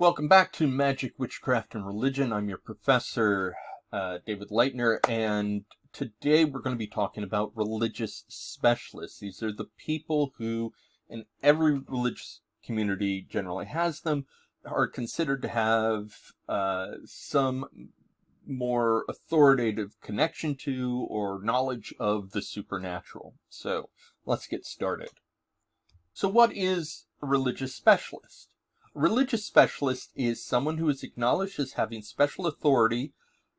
Welcome back to Magic, Witchcraft, and Religion. I'm your professor, David Leitner, and today we're going to be talking about religious specialists. These are the people who, and every religious community generally has them, are considered to have some more authoritative connection to or knowledge of the supernatural. So let's get started. So what is a religious specialist? A religious specialist is someone who is acknowledged as having special authority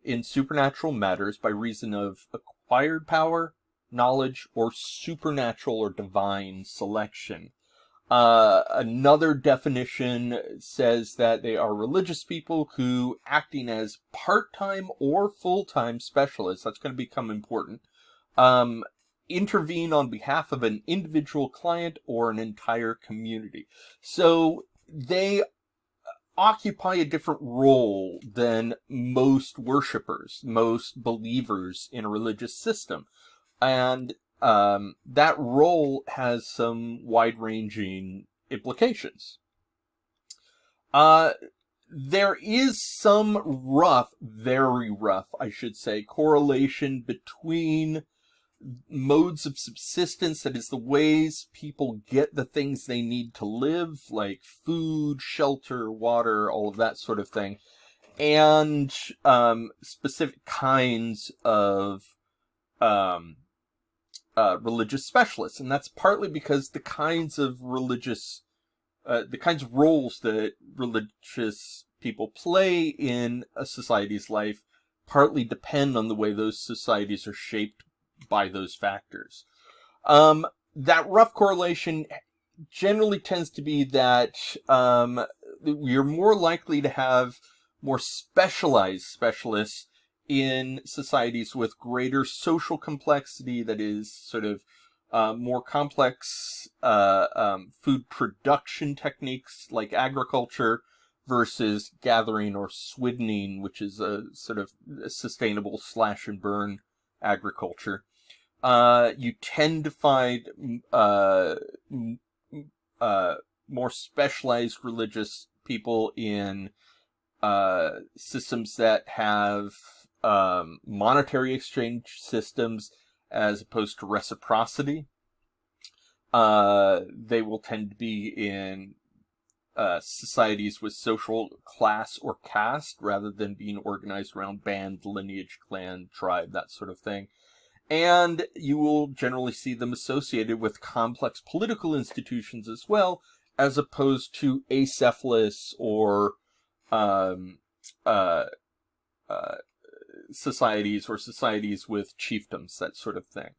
in supernatural matters by reason of acquired power, knowledge, or supernatural or divine selection. Another definition says that they are religious people who, acting as part-time or full-time specialists, that's going to become important, intervene on behalf of an individual client or an entire community. So they occupy a different role than most worshipers, most believers in a religious system. And that role has some wide-ranging implications. There is some very rough, I should say, correlation between modes of subsistence, that is the ways people get the things they need to live, like food, shelter, water, all of that sort of thing, and specific kinds of religious specialists. And that's partly because the kinds of roles that religious people play in a society's life partly depend on the way those societies are shaped by those factors. That rough correlation generally tends to be that you're more likely to have more specialized specialists in societies with greater social complexity, that is sort of more complex food production techniques like agriculture versus gathering or swiddening, which is a sort of sustainable slash and burn agriculture. You tend to find more specialized religious people in systems that have monetary exchange systems as opposed to reciprocity. They will tend to be in societies with social class or caste rather than being organized around band, lineage, clan, tribe, that sort of thing. And you will generally see them associated with complex political institutions as well, as opposed to acephalous or societies with chiefdoms, that sort of thing.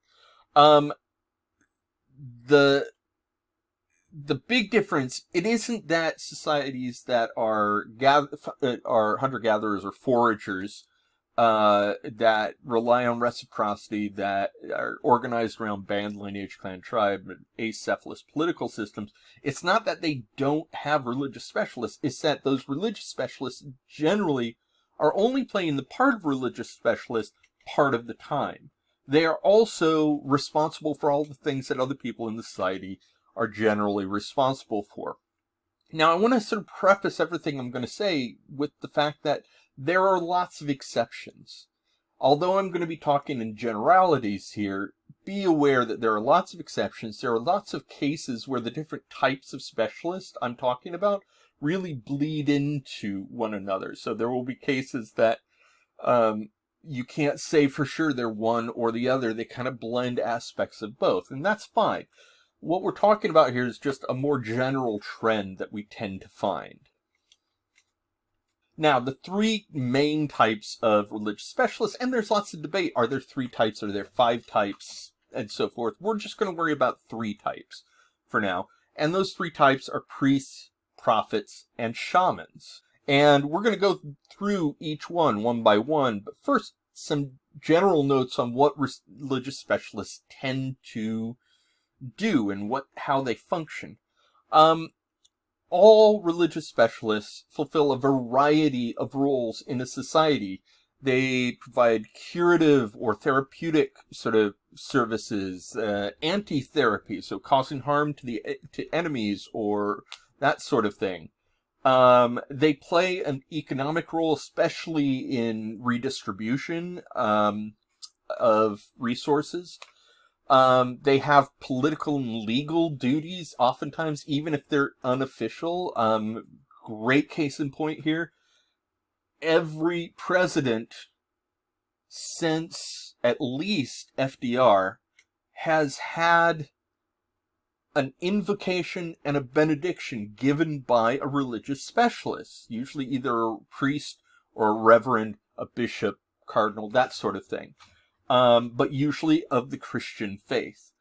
The big difference, it isn't that societies that are hunter-gatherers or foragers that rely on reciprocity, that are organized around band, lineage, clan, tribe, and acephalous political systems. It's not that they don't have religious specialists. It's that those religious specialists generally are only playing the part of religious specialist part of the time. They are also responsible for all the things that other people in the society are generally responsible for. Now, I want to sort of preface everything I'm going to say with the fact that there are lots of exceptions. Although I'm going to be talking in generalities here, be aware that there are lots of exceptions. There are lots of cases where the different types of specialists I'm talking about really bleed into one another. So there will be cases that you can't say for sure they're one or the other. They kind of blend aspects of both, and that's fine. What we're talking about here is just a more general trend that we tend to find. Now, the three main types of religious specialists, and there's lots of debate. Are there 3 types? Are there 5 types? And so forth. We're just going to worry about 3 types for now. And those 3 types are priests, prophets, and shamans. And we're going to go through each one by one. But first, some general notes on what religious specialists tend to do and how they function. All religious specialists fulfill a variety of roles in a society. They provide curative or therapeutic sort of services, anti-therapy, so causing harm to enemies or that sort of thing. They play an economic role, especially in redistribution of resources. They have political and legal duties, oftentimes, even if they're unofficial. Great case in point here. Every president since at least FDR has had an invocation and a benediction given by a religious specialist, usually either a priest or a reverend, a bishop, cardinal, that sort of thing, but usually of the Christian faith.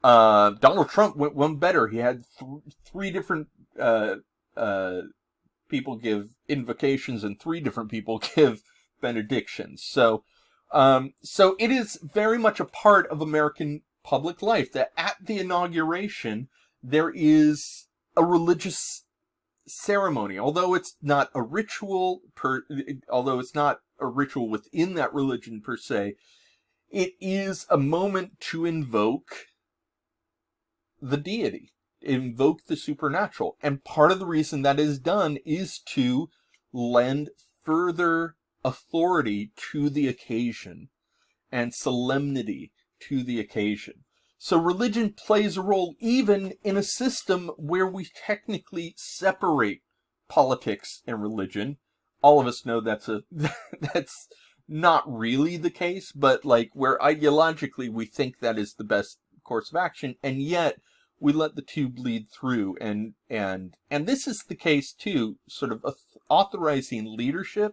Donald Trump went one better. He had three different people give invocations and three different people give benedictions. So it is very much a part of American public life that at the inauguration there is a religious ceremony, although it's not a ritual within that religion per se. It is a moment to invoke the deity, invoke the supernatural, and part of the reason that is done is to lend further authority to the occasion and solemnity to the occasion. So religion plays a role even in a system where we technically separate politics and religion. All of us know that's not really the case, but like where ideologically we think that is the best course of action, and yet we let the two bleed through. And this is the case too, sort of authorizing leadership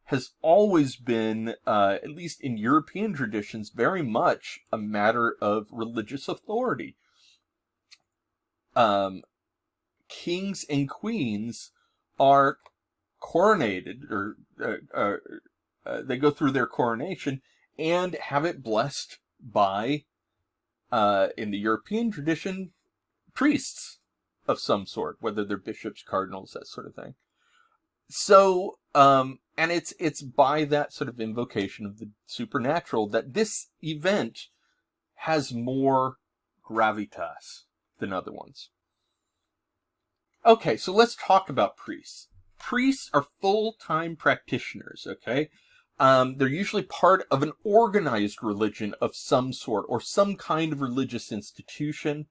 has always been, at least in European traditions, very much a matter of religious authority. Kings and queens are coronated, or they go through their coronation and have it blessed by, in the European tradition, priests of some sort, whether they're bishops, cardinals, that sort of thing. So, and it's by that sort of invocation of the supernatural that this event has more gravitas than other ones. Okay, so let's talk about priests. Priests are full-time practitioners, okay? They're usually part of an organized religion of some sort, or some kind of religious institution.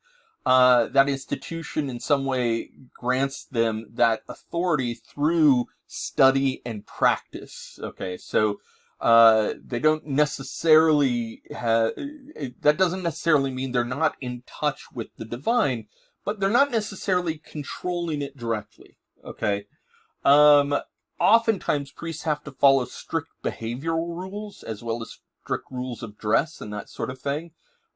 That institution in some way grants them that authority through study and practice. Okay, so they don't necessarily have, that doesn't necessarily mean they're not in touch with the divine, but they're not necessarily controlling it directly. Okay. Oftentimes priests have to follow strict behavioral rules as well as strict rules of dress and that sort of thing.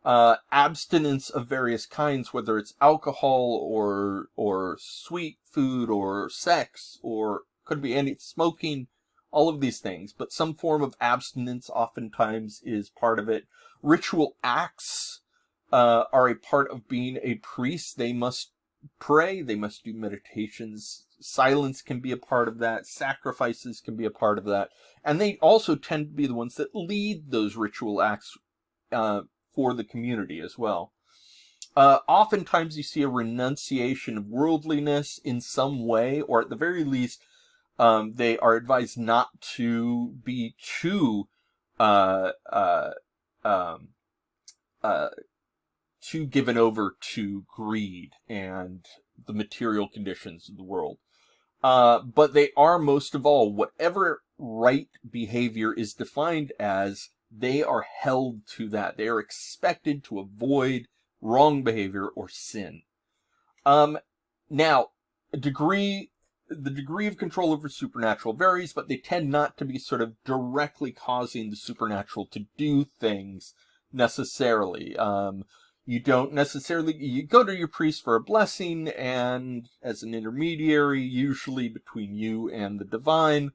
Abstinence of various kinds, whether it's alcohol or sweet food or sex, or could be any smoking, all of these things, but some form of abstinence oftentimes is part of it. Ritual acts are a part of being a priest. They must pray, they must do meditations, silence can be a part of that, sacrifices can be a part of that, and they also tend to be the ones that lead those ritual acts for the community as well. Oftentimes you see a renunciation of worldliness in some way, or at the very least, they are advised not to be too given over to greed and the material conditions of the world. But they are, most of all, whatever right behavior is defined as, they are held to that. They are expected to avoid wrong behavior or sin. Now, the degree of control over supernatural varies, but they tend not to be sort of directly causing the supernatural to do things necessarily. You don't necessarily, you go to your priest for a blessing and as an intermediary, usually between you and the divine,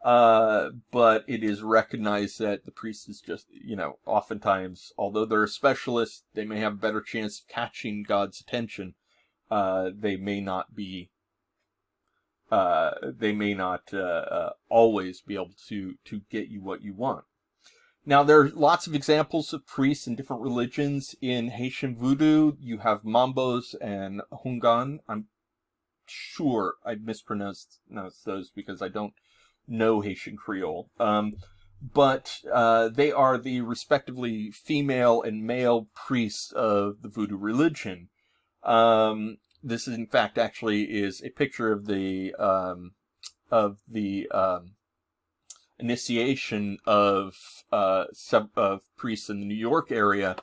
but it is recognized that the priest is just, oftentimes, although they're a specialist, they may have a better chance of catching God's attention. They may not always be able to get you what you want. Now, there are lots of examples of priests in different religions. In Haitian voodoo, you have mambos and hungan. I'm sure I mispronounced those because I don't know Haitian Creole. But they are the respectively female and male priests of the voodoo religion. This is, in fact, actually is a picture of the initiation of priests in the New York area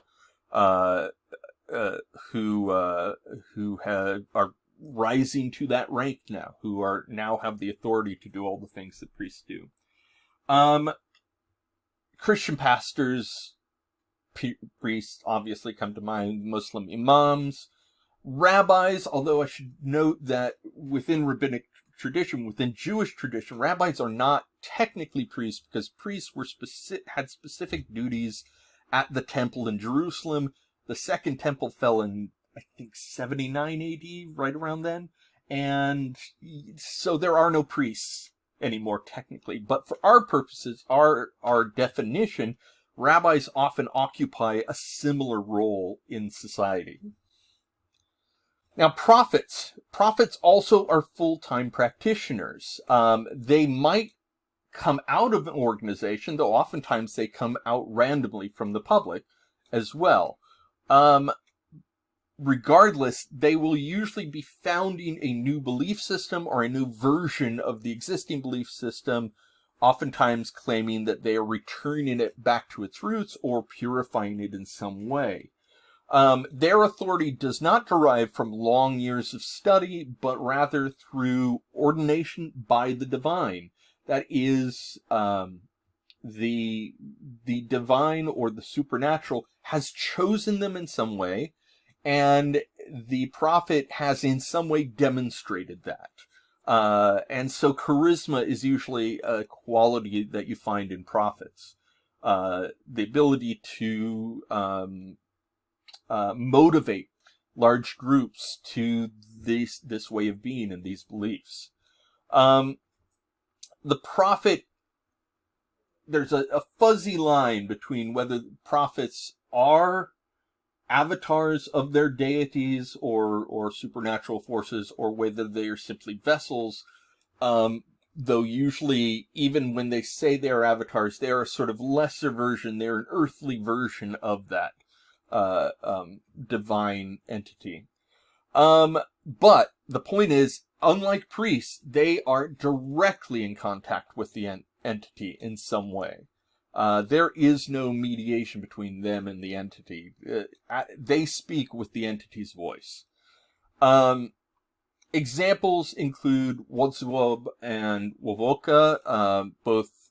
who are rising to that rank now, who are now have the authority to do all the things that priests do. Christian pastors, priests obviously come to mind, Muslim imams, rabbis, although I should note that within rabbinic tradition, within Jewish tradition, rabbis are not technically priests because priests were had specific duties at the temple in Jerusalem. The second temple fell in, I think, 79 AD, right around then. And so there are no priests anymore technically. But for our purposes, our definition, rabbis often occupy a similar role in society. Now, prophets also are full-time practitioners. They might come out of an organization, though oftentimes they come out randomly from the public as well. Regardless, they will usually be founding a new belief system or a new version of the existing belief system, oftentimes claiming that they are returning it back to its roots or purifying it in some way. Their authority does not derive from long years of study, but rather through ordination by the divine. That is, the divine or the supernatural has chosen them in some way, and the prophet has in some way demonstrated that. And so charisma is usually a quality that you find in prophets. The ability to motivate large groups to this way of being and these beliefs. The prophet, there's a fuzzy line between whether prophets are avatars of their deities or supernatural forces, or whether they are simply vessels. Though usually, even when they say they are avatars, they are a sort of lesser version, they're an earthly version of that divine entity. But the point is, unlike priests, they are directly in contact with the entity in some way. There is no mediation between them and the entity. They speak with the entity's voice. Examples include Wodzwob and Wovoka. Both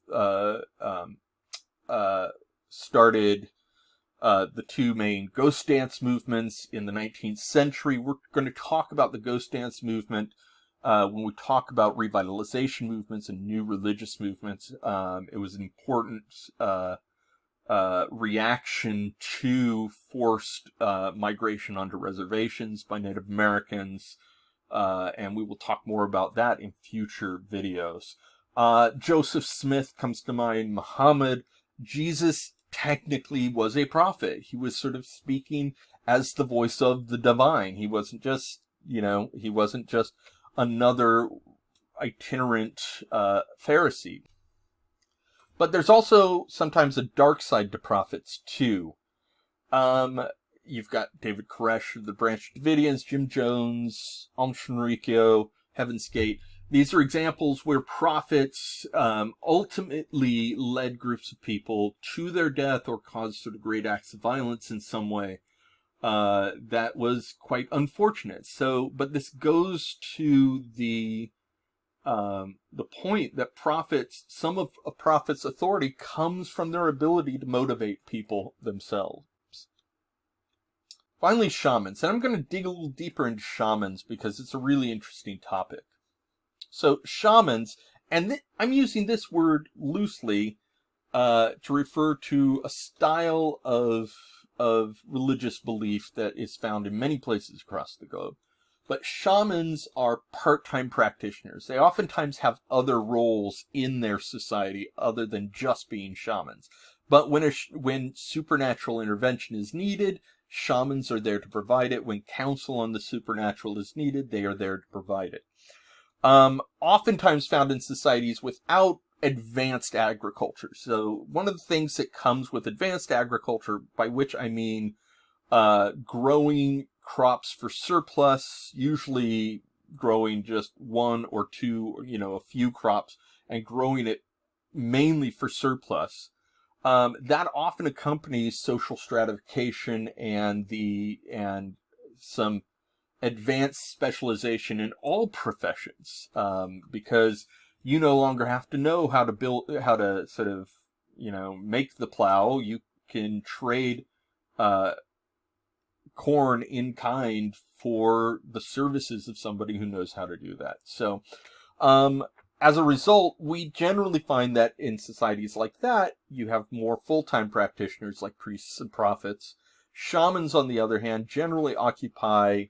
started the two main ghost dance movements in the 19th century. We're going to talk about the ghost dance movement when we talk about revitalization movements and new religious movements. It was an important reaction to forced migration onto reservations by Native Americans, and we will talk more about that in future videos. Joseph Smith comes to mind, Muhammad. Jesus technically was a prophet. He was sort of speaking as the voice of the divine. He wasn't just, another itinerant Pharisee. But there's also sometimes a dark side to prophets too. You've got David Koresh of the Branch Davidians, Jim Jones, Om Shinrikyo, Heaven's Gate. These are examples where prophets ultimately led groups of people to their death or caused sort of great acts of violence in some way. That was quite unfortunate. So, but this goes to the point that prophets, some of a prophet's authority comes from their ability to motivate people themselves. Finally, shamans. And I'm going to dig a little deeper into shamans because it's a really interesting topic. So, shamans, and I'm using this word loosely to refer to a style of religious belief that is found in many places across the globe. But shamans are part-time practitioners. They oftentimes have other roles in their society other than just being shamans. But when supernatural intervention is needed, Shamans are there to provide it. When counsel on the supernatural is needed, they are there to provide it. Oftentimes found in societies without advanced agriculture. So one of the things that comes with advanced agriculture, by which I mean growing crops for surplus, usually growing just one or two, a few crops, and growing it mainly for surplus. That often accompanies social stratification and some advanced specialization in all professions, because you no longer have to know how to sort of, make the plow. You can trade corn in kind for the services of somebody who knows how to do that. So, as a result, we generally find that in societies like that, you have more full-time practitioners like priests and prophets. Shamans, on the other hand, generally occupy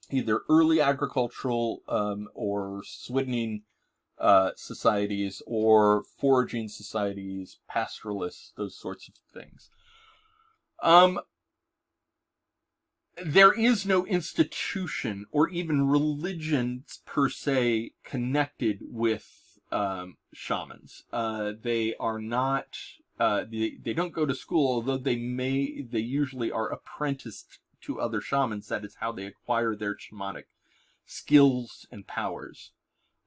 either early agricultural or swiddening societies, or foraging societies, pastoralists, those sorts of things. There is no institution or even religion per se connected with shamans. They are not. They don't go to school, although they usually are apprenticed to other shamans. That is how they acquire their shamanic skills and powers.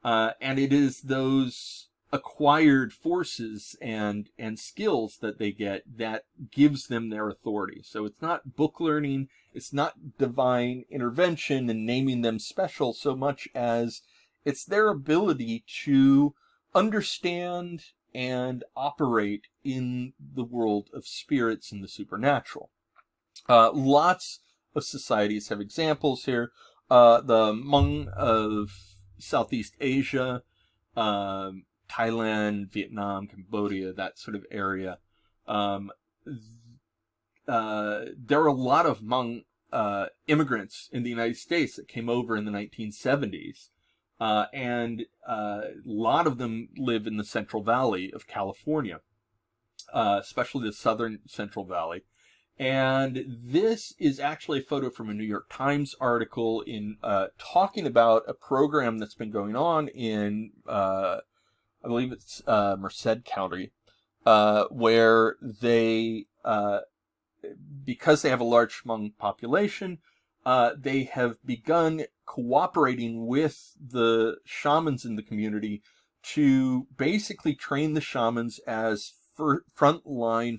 And it is those acquired forces and skills that they get that gives them their authority. So it's not book learning, it's not divine intervention and naming them special so much as it's their ability to understand and operate in the world of spirits and the supernatural. Lots of societies have examples here. The Hmong of Southeast Asia, Thailand, Vietnam, Cambodia, that sort of area. There are a lot of Hmong immigrants in the United States that came over in the 1970s. And a lot of them live in the Central Valley of California, especially the southern Central Valley. And this is actually a photo from a New York Times article in talking about a program that's been going on in, I believe it's Merced County, where they, because they have a large Hmong population, they have begun cooperating with the shamans in the community to basically train the shamans as frontline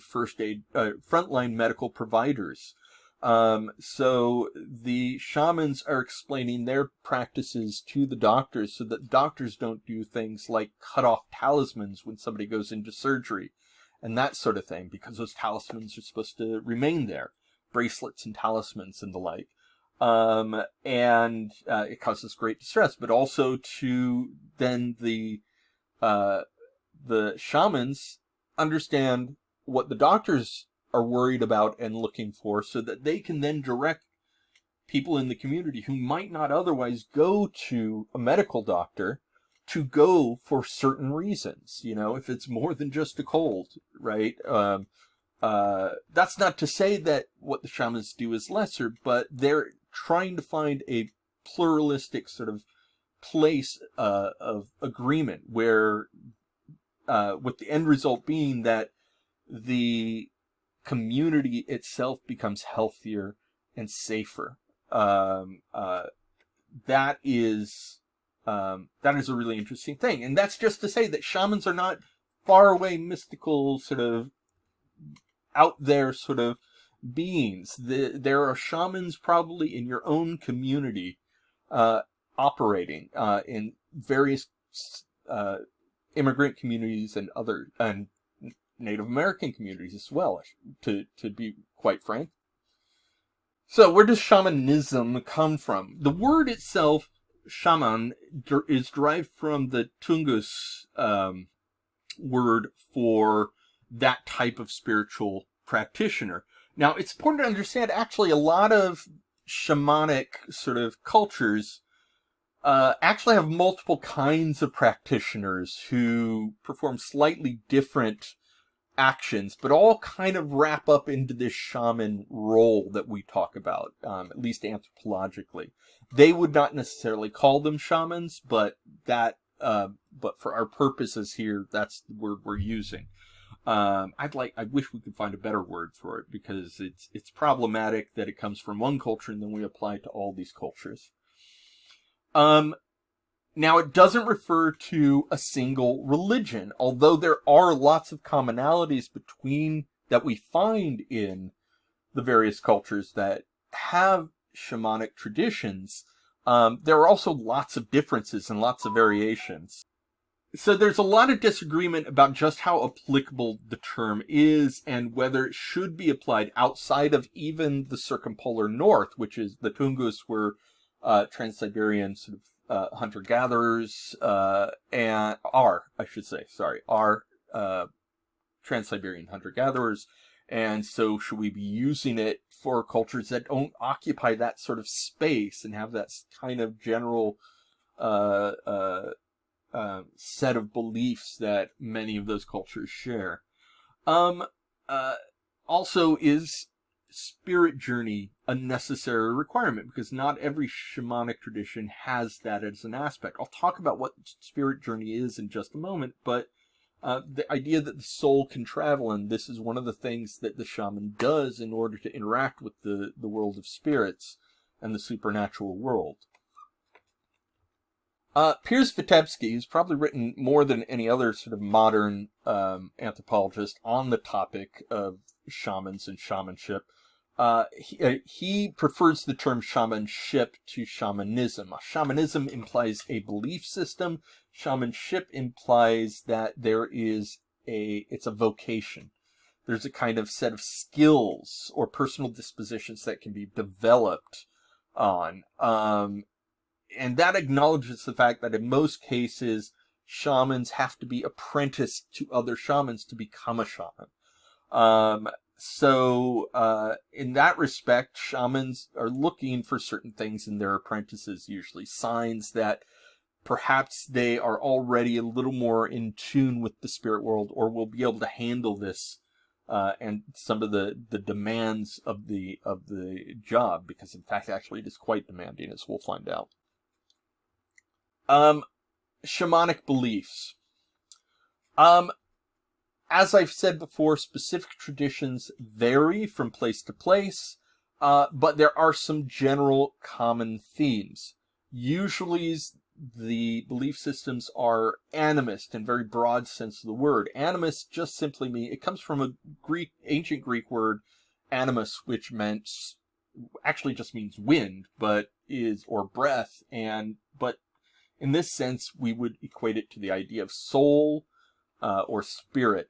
medical providers. So the shamans are explaining their practices to the doctors so that doctors don't do things like cut off talismans when somebody goes into surgery and that sort of thing, because those talismans are supposed to remain there, bracelets and talismans and the like. And it causes great distress, but also to then the shamans understand what the doctors are worried about and looking for, so that they can then direct people in the community who might not otherwise go to a medical doctor to go for certain reasons. If it's more than just a cold, right? That's not to say that what the shamans do is lesser, but they're trying to find a pluralistic sort of place of agreement where, with the end result being that the community itself becomes healthier and safer. That is a really interesting thing. And that's just to say that shamans are not far away, mystical, sort of out there sort of beings. There are shamans probably in your own community, operating in various immigrant communities and Native American communities as well, to be quite frank. So where does shamanism come from? The word itself, shaman, is derived from the Tungus word for that type of spiritual practitioner. Now, it's important to understand, actually, a lot of shamanic sort of cultures actually have multiple kinds of practitioners who perform slightly different actions, but all kind of wrap up into this shaman role that we talk about, at least anthropologically. They would not necessarily call them shamans, but but for our purposes here, that's the word we're using. I wish we could find a better word for it, because it's problematic that it comes from one culture and then we apply it to all these cultures. Now, it doesn't refer to a single religion, although there are lots of commonalities that we find in the various cultures that have shamanic traditions. There are also lots of differences and lots of variations. So there's a lot of disagreement about just how applicable the term is and whether it should be applied outside of even the circumpolar north, which is the Tungus, were Trans-Siberian sort of hunter-gatherers, and are Trans-Siberian hunter-gatherers. And so should we be using it for cultures that don't occupy that sort of space and have that kind of general set of beliefs that many of those cultures share? Also, is spirit journey a necessary requirement? Because not every shamanic tradition has that as an aspect. I'll talk about what spirit journey is in just a moment, but the idea that the soul can travel, and this is one of the things that the shaman does in order to interact with the world of spirits and the supernatural world. Piers Vitebsky has probably written more than any other sort of modern anthropologist on the topic of shamans and shamanship. He prefers the term shamanship to shamanism. Shamanism implies a belief system. Shamanship implies that it's a vocation. There's a kind of set of skills or personal dispositions that can be developed on. And that acknowledges the fact that in most cases, shamans have to be apprenticed to other shamans to become a shaman. So in that respect, shamans are looking for certain things in their apprentices, usually signs that perhaps they are already a little more in tune with the spirit world, or will be able to handle this and some of the demands of the job, because in fact, actually, it is quite demanding, as we'll find out. Shamanic beliefs. As I've said before, specific traditions vary from place to place, but there are some general common themes. Usually, the belief systems are animist in very broad sense of the word. Animist just simply it comes from a ancient Greek word, animus, which actually just means wind, or breath, but in this sense, we would equate it to the idea of soul or spirit.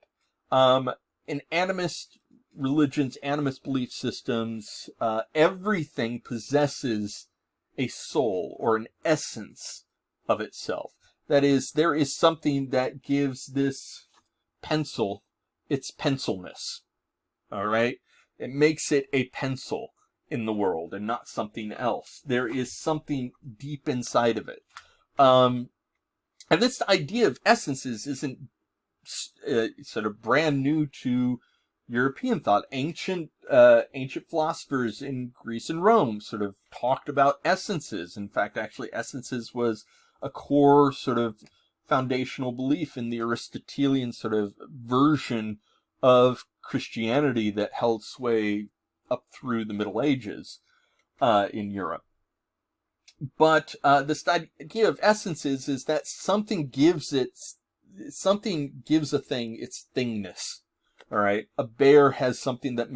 In animist religions, animist belief systems, everything possesses a soul or an essence of itself. That is, there is something that gives this pencil its pencilness. All right? It makes it a pencil in the world and not something else. There is something deep inside of it. And this idea of essences isn't sort of brand new to European thought. Ancient philosophers in Greece and Rome sort of talked about essences. In fact, actually, essences was a core sort of foundational belief in the Aristotelian sort of version of Christianity that held sway up through the Middle Ages in Europe. But this idea of essences is that something gives a thing its thingness. All right, a bear has something that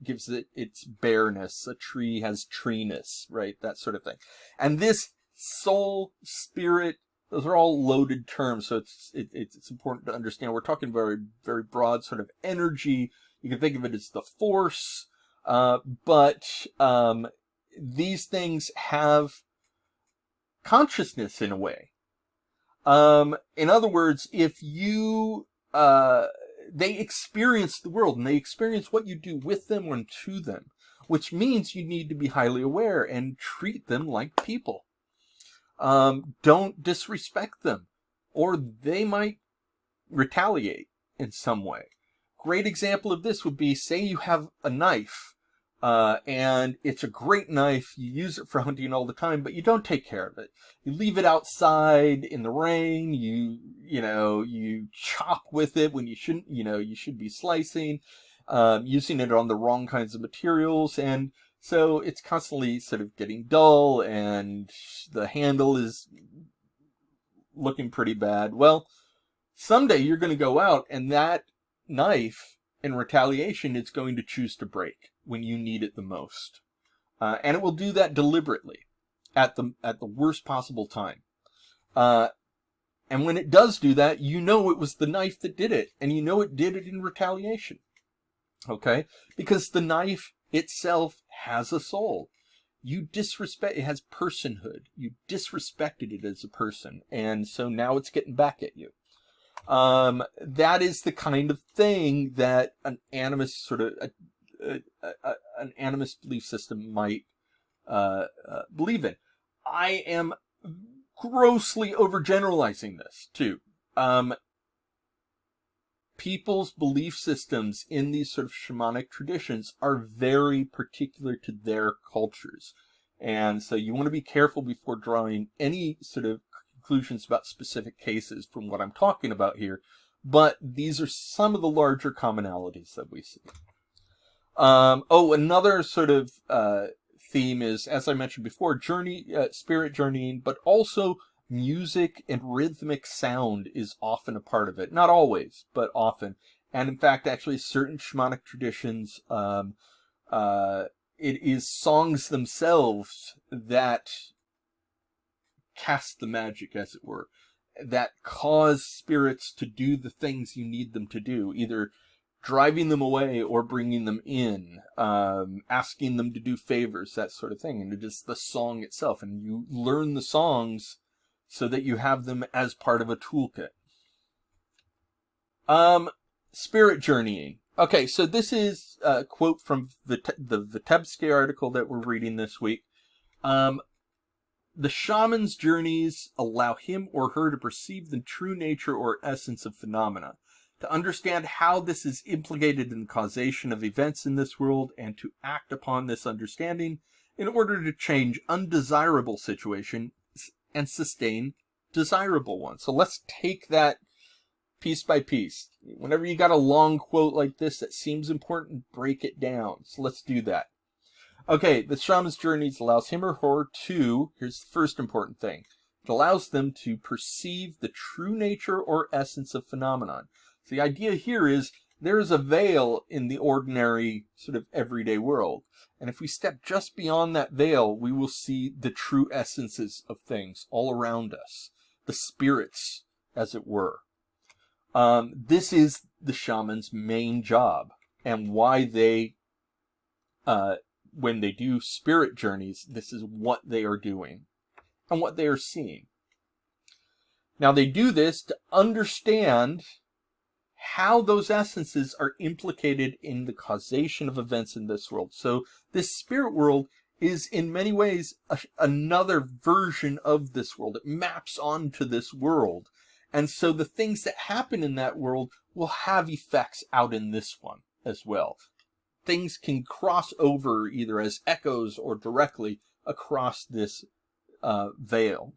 gives it its bareness. A tree has treeness, right? That sort of thing. And this soul, spirit, those are all loaded terms, so it's important to understand. We're talking very, very broad sort of energy. You can think of it as the force, but these things have consciousness in a way. In other words, if you they experience the world, and they experience what you do with them and to them, which means you need to be highly aware and treat them like people. Don't disrespect them, or they might retaliate in some way. great example of this would be, say you have a knife, and it's a great knife. You use it for hunting all the time, but you don't take care of it. You leave it outside in the rain. You chop with it when you shouldn't. You should be slicing, using it on the wrong kinds of materials, and so it's constantly sort of getting dull, and the handle is looking pretty bad. Well, someday you're going to go out, and that knife, in retaliation, is going to choose to break when you need it the most. And it will do that deliberately at the worst possible time. And when it does do that, you know it was the knife that did it, and you know it did it in retaliation. Okay? Because the knife itself has a soul. It has personhood. You disrespected it as a person, and so now it's getting back at you. That is the kind of thing that an animist an animist belief system might believe in. I am grossly overgeneralizing this too. People's belief systems in these sort of shamanic traditions are very particular to their cultures. And so you want to be careful before drawing any sort of conclusions about specific cases from what I'm talking about here. But these are some of the larger commonalities that we see. Another sort of theme is, as I mentioned before, spirit journeying, but also music and rhythmic sound is often a part of it. Not always, but often. And in fact, actually, certain shamanic traditions, it is songs themselves that cast the magic, as it were, that cause spirits to do the things you need them to do, either driving them away or bringing them in, asking them to do favors, that sort of thing. And it is the song itself, and you learn the songs so that you have them as part of a toolkit. Spirit journeying. Okay, so this is a quote from the Vitebsky article that we're reading this week. The shaman's journeys allow him or her to perceive the true nature or essence of phenomena, to understand how this is implicated in the causation of events in this world, and to act upon this understanding in order to change undesirable situations and sustain desirable ones. So let's take that piece by piece. Whenever you got a long quote like this that seems important, break it down. So let's do that. Okay, the shaman's journeys allows him or her to, here's the first important thing, it allows them to perceive the true nature or essence of phenomenon. So the idea here is there is a veil in the ordinary sort of everyday world. And if we step just beyond that veil, we will see the true essences of things all around us. The spirits, as it were. This is the shaman's main job, and why they, when they do spirit journeys, this is what they are doing and what they are seeing. Now they do this to understand how those essences are implicated in the causation of events in this world. So this spirit world is in many ways another version of this world. It maps onto this world. And so the things that happen in that world will have effects out in this one as well. Things can cross over either as echoes or directly across this veil.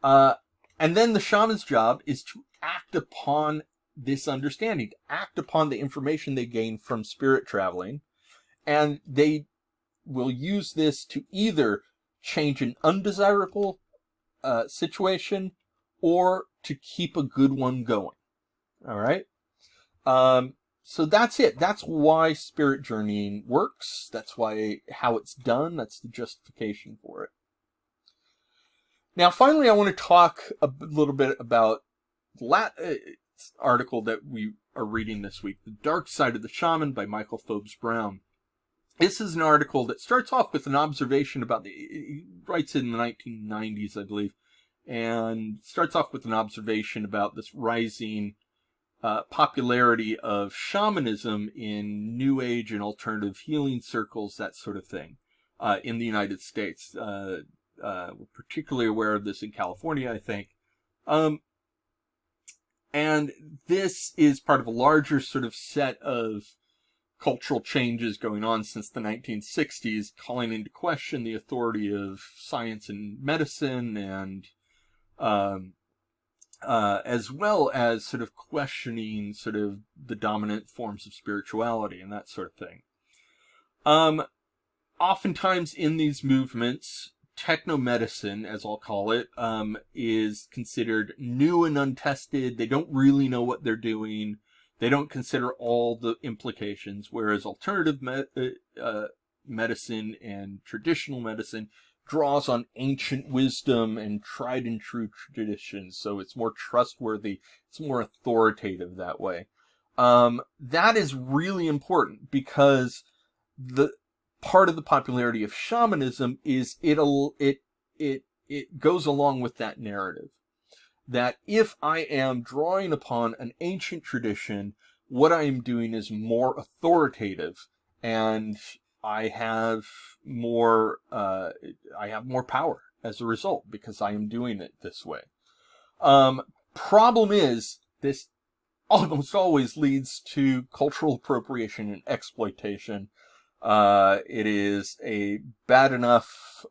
And then the shaman's job is to act upon this understanding, to act upon the information they gain from spirit traveling, and they will use this to either change an undesirable situation or to keep a good one going. All right? So that's it. That's why spirit journeying works. That's how it's done. That's the justification for it. Now, finally, I want to talk a little bit about the article that we are reading this week, The Dark Side of the Shaman by Michael Phobes Brown. This is an article that starts off with an observation about he writes it in the 1990s, I believe, and starts off with an observation about this rising popularity of shamanism in New Age and alternative healing circles, that sort of thing, in the United States. We're particularly aware of this in California, I think. And this is part of a larger sort of set of cultural changes going on since the 1960s, calling into question the authority of science and medicine, and as well as sort of questioning sort of the dominant forms of spirituality and that sort of thing. Oftentimes in these movements, technomedicine, as I'll call it, is considered new and untested. They don't really know what they're doing. They don't consider all the implications, whereas alternative medicine and traditional medicine draws on ancient wisdom and tried and true traditions, so it's more trustworthy, it's more authoritative that way. That is really important, because the part of the popularity of shamanism is it goes along with that narrative. That if I am drawing upon an ancient tradition, what I am doing is more authoritative, and I have more power as a result, because I am doing it this way. Problem is, this almost always leads to cultural appropriation and exploitation. It is a bad enough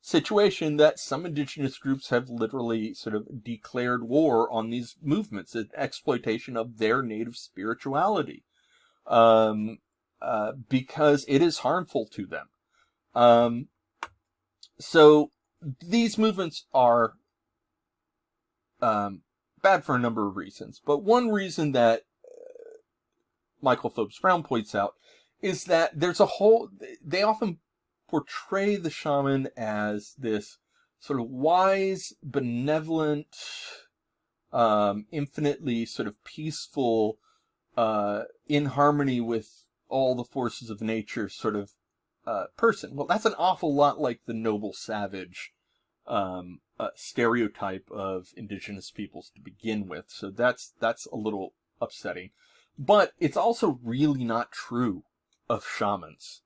situation that some indigenous groups have literally sort of declared war on these movements, an exploitation of their native spirituality, because it is harmful to them. So these movements are bad for a number of reasons, but one reason that Michael Phillips Brown points out is that they often portray the shaman as this sort of wise, benevolent, infinitely sort of peaceful, in harmony with all the forces of nature sort of person. Well, that's an awful lot like the noble savage stereotype of indigenous peoples to begin with, so that's a little upsetting. But it's also really not true of shamans.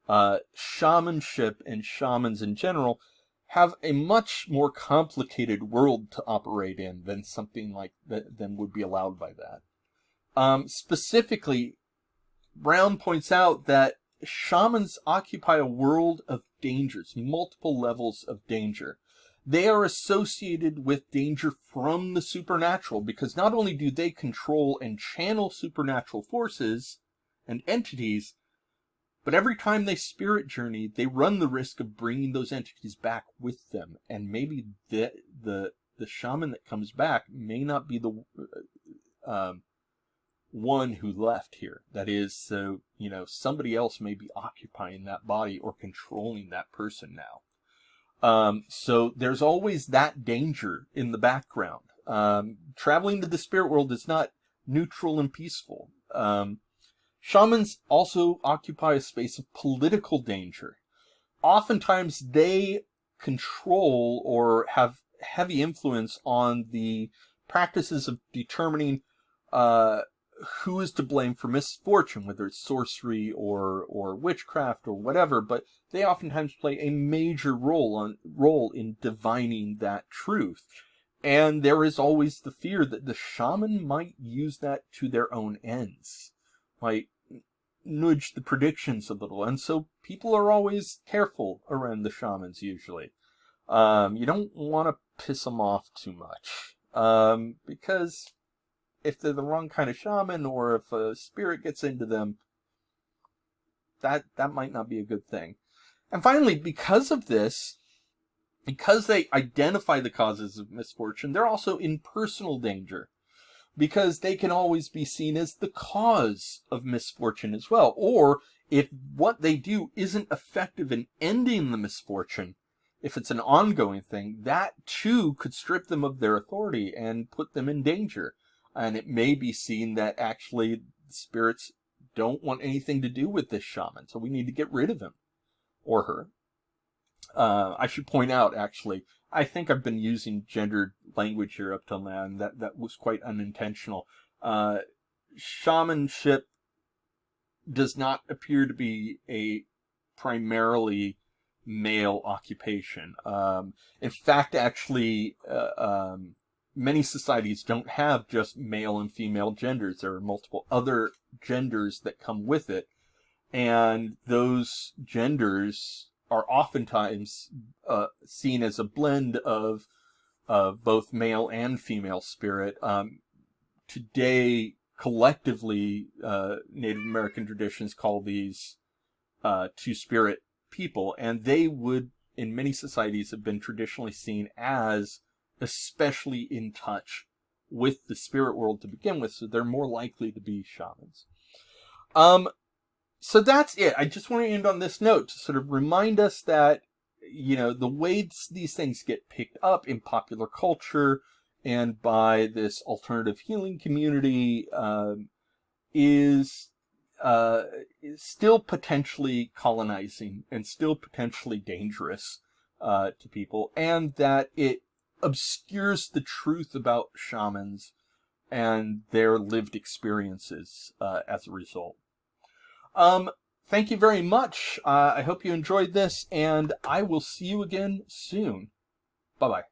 Shamanship and shamans in general have a much more complicated world to operate in than something like that than would be allowed by that. Specifically, Brown points out that shamans occupy a world of dangers, multiple levels of danger. They are associated with danger from the supernatural, because not only do they control and channel supernatural forces and entities, but every time they spirit journey, they run the risk of bringing those entities back with them. And maybe the shaman that comes back may not be the one who left here. That is, so, somebody else may be occupying that body or controlling that person now. So there's always that danger in the background. Traveling to the spirit world is not neutral and peaceful. Shamans also occupy a space of political danger. Oftentimes they control or have heavy influence on the practices of determining who is to blame for misfortune, whether it's sorcery or witchcraft or whatever, but they oftentimes play a major role in divining that truth. And there is always the fear that the shaman might use that to their own ends, might nudge the predictions a little, and so people are always careful around the shamans usually. You don't want to piss them off too much, because if they're the wrong kind of shaman, or if a spirit gets into them, that might not be a good thing. And finally, because of this, because they identify the causes of misfortune, they're also in personal danger, because they can always be seen as the cause of misfortune as well. Or if what they do isn't effective in ending the misfortune, if it's an ongoing thing, that too could strip them of their authority and put them in danger. And it may be seen that actually the spirits don't want anything to do with this shaman, so we need to get rid of him or her. I should point out, actually, I think I've been using gendered language here up till now, and that was quite unintentional. Shamanship does not appear to be a primarily male occupation. In fact, actually, many societies don't have just male and female genders. There are multiple other genders that come with it. And those genders are oftentimes seen as a blend of both male and female spirit. Today, collectively, Native American traditions call these two-spirit people, and they would, in many societies, have been traditionally seen as especially in touch with the spirit world to begin with, so they're more likely to be shamans. So that's it. I just want to end on this note to sort of remind us that, you know, the way these things get picked up in popular culture and by this alternative healing community is still potentially colonizing and still potentially dangerous to people, and that it obscures the truth about shamans and their lived experiences as a result. Thank you very much. I hope you enjoyed this, and I will see you again soon. Bye-bye.